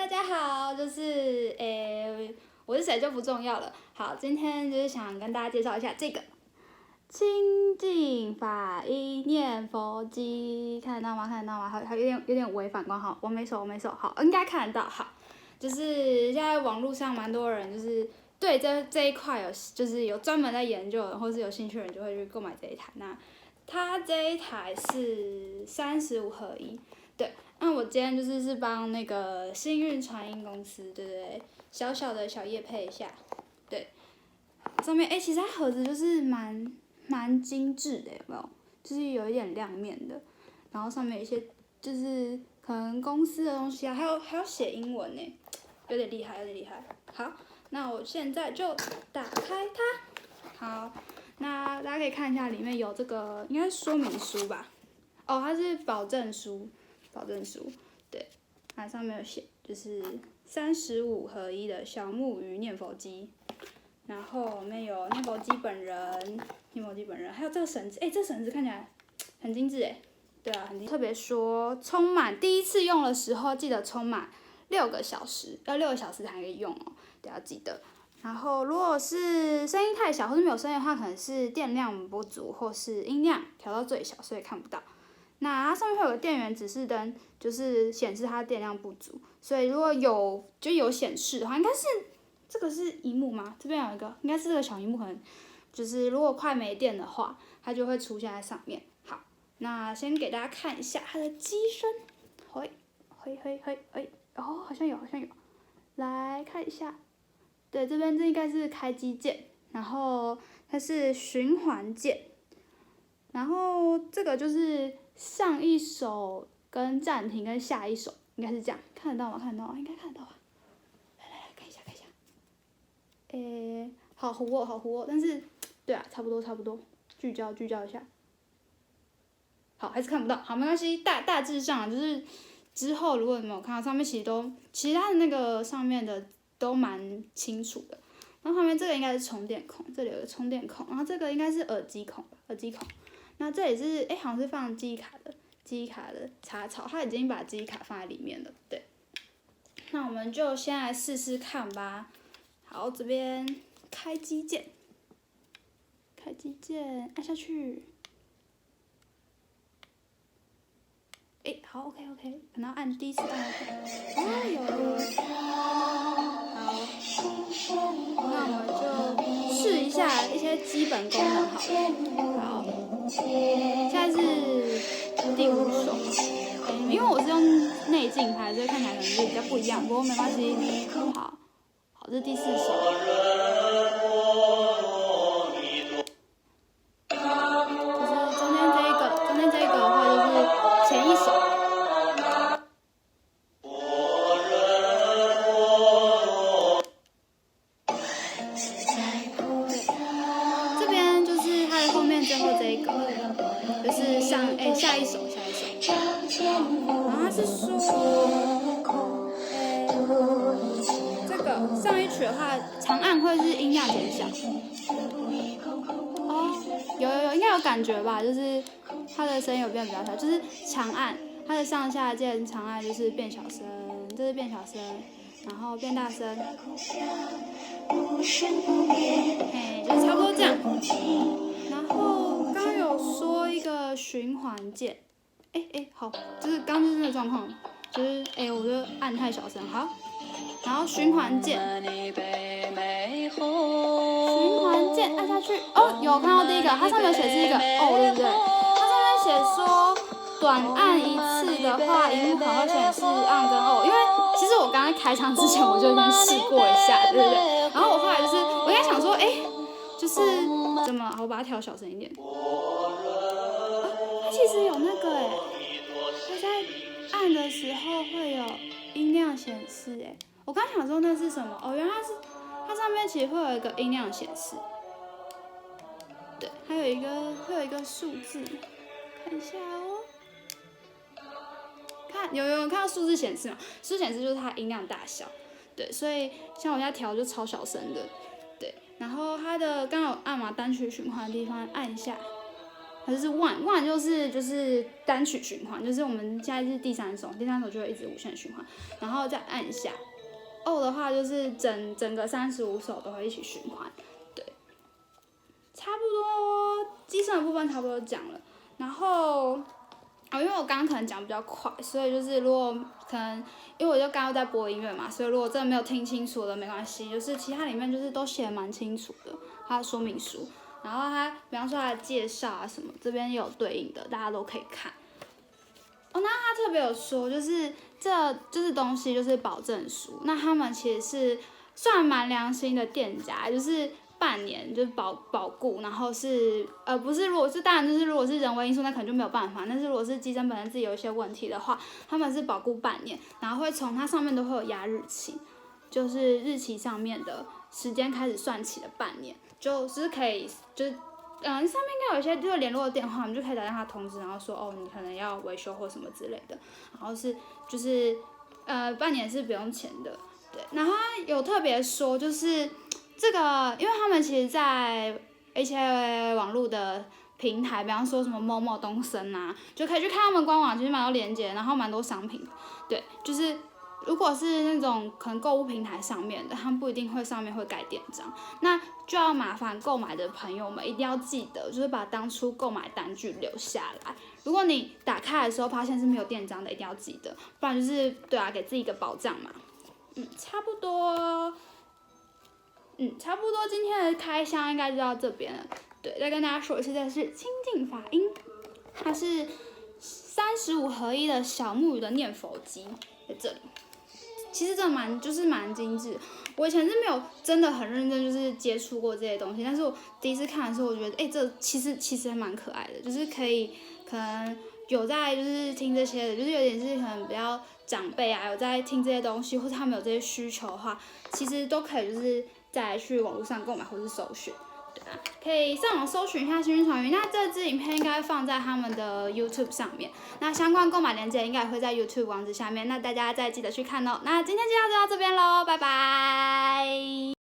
大家好，我是谁就不重要了。好，今天就是想跟大家介绍一下这个清净法音念佛机，看得到吗？看得到吗？还有点微反光，好，我没手，好，应该看得到，好。就是现在网络上蛮多人就是对这一块有专门在研究的，或是有兴趣的人就会去购买这一台。那它这一台是35合一，对。那我今天是帮那个幸运传音公司，对不对？小小的小业配一下，对。上面其实它盒子就是蛮精致的，有没有？就是有一点亮面的，然后上面有一些就是可能公司的东西啊，还有写英文呢，有点厉害。好，那我现在就打开它。好，那大家可以看一下里面有这个应该是说明书吧？哦，它是保证书，对，它上面有写就是35合一的小木鱼念佛机。然后里面有念佛机本人，还有这个绳子，这绳子看起来很精致哎，对啊，很精致。特别说充满第一次用的时候，记得充满6个小时，要6个小时才可以用哦，对，要记得。然后如果是声音太小或是没有声音的话，可能是电量不足或是音量调到最小，所以看不到。那它上面会有个电源指示灯，就是显示它电量不足，所以如果有显示的话，应该是。这个是萤幕吗？这边有一个，应该是这个小萤幕，可能就是如果快没电的话，它就会出现在上面。好，那先给大家看一下它的机身，嘿，哦，好像有，来看一下，对，这边这应该是开机键，然后它是循环键，然后这个就是上一首跟暂停跟下一首，应该是这样，看得到吗？应该看得到吧？好糊哦，但是，对啊，差不多，聚焦一下。好，还是看不到，好，没关系，大致上就是之后如果你没有看到上面，其实它的那个上面的都蛮清楚的。然后旁边这个应该是充电孔，这里有个充电孔，然后这个应该是耳机孔。那这里是好像是放记忆卡的插槽，它已经把记忆卡放在里面了，对。那我们就先来试试看吧。好，这边开机键，按下去。好 ，OK， 然后第一次按 OK， 有了。好，那我们就试一下一些基本功能好了。好，现在是第5首，因为我是用内镜拍，所以看起来可能是比较不一样，不过没关系。好，这是第4首。就是中间这一个的话，就是前一首。这边就是它的后面最后这一个，就是下一首。然后它是说，这个上一曲的话，长按会是音量减小。有，应该有感觉吧？就是它的声音有变比较小，就是长按它的上下键，长按就是变小声，这是变小声，然后变大声，就是差不多这样。然后刚有说一个循环键，好，就是刚就是那个状况，就是我就按太小声，好，然后循环键按下去，有看到第一个，它上面有写是一个对不对？它上面写说短按一次的话，萤幕还会显示按跟因为其实我刚刚开场之前我就先试过一下，对不对？然后我后来我应该想说，就是怎么，我把它调小声一点。它其实有那个它在按的时候会有音量显示我刚想说那是什么原来它上面其实会有一个音量显示，对，会有一个数字，看一下有看到数字显示吗？数字显示就是它音量大小，对，所以像我现在调就超小声的，对，然后它的刚好按嘛单曲循环的地方按一下，它是 one 就是单曲循环，就是我们现在是第三首就会一直无限循环，然后再按一下。O 的话就是整个35首都会一起循环，对，差不多机身的部分差不多讲了，然后因为我刚刚可能讲比较快，所以就是如果可能，因为我就刚刚在播音乐嘛，所以如果真的没有听清楚的没关系，就是其他里面就是都写得蛮清楚的，它的说明书，然后它比方说它的介绍啊什么，这边也有对应的，大家都可以看。哦，那他特别有说，就是这东西就是保证书，那他们其实是算蛮良心的店家，就是半年就是保固，然后是不是如果是当然就是如果是人为因素那可能就没有办法，但是如果是机身本身自己有一些问题的话，他们是保固半年，然后会从它上面都会有压日期，就是日期上面的时间开始算起的半年，就是可以就是上面应该有一些就是联络的电话，我们就可以打电话通知，然后说哦你可能要维修或什么之类的，然后是就是半年是不用钱的，对，然后他有特别说就是这个，因为他们其实在一些网络的平台，比方说什么某某东森啊，就可以去看他们官网，其实蛮多链接，然后蛮多商品，对，就是如果是那种可能购物平台上面的，他们不一定会上面会盖店章，那就要麻烦购买的朋友们一定要记得，就是把当初购买单据留下来。如果你打开的时候发现是没有店章的，一定要记得，不然就是对啊，给自己一个保障嘛。差不多今天的开箱应该就到这边了。对，再跟大家说一次，这是清净法音，它是35合一的小木鱼的念佛机，在这里。其实真的蛮精致。我以前是没有真的很认真就是接触过这些东西，但是我第一次看的时候，我觉得这其实还蛮可爱的，就是可能有在就是听这些的，就是有点是可能比较长辈啊有在听这些东西，或者他们有这些需求的话，其实都可以就是再去网络上购买或是搜寻。对啊，可以上网搜寻一下幸运船鱼。那这支影片应该放在他们的 YouTube 上面，那相关购买链接应该也会在 YouTube 网址下面，那大家再记得去看哦。那今天就到这边喽，拜拜。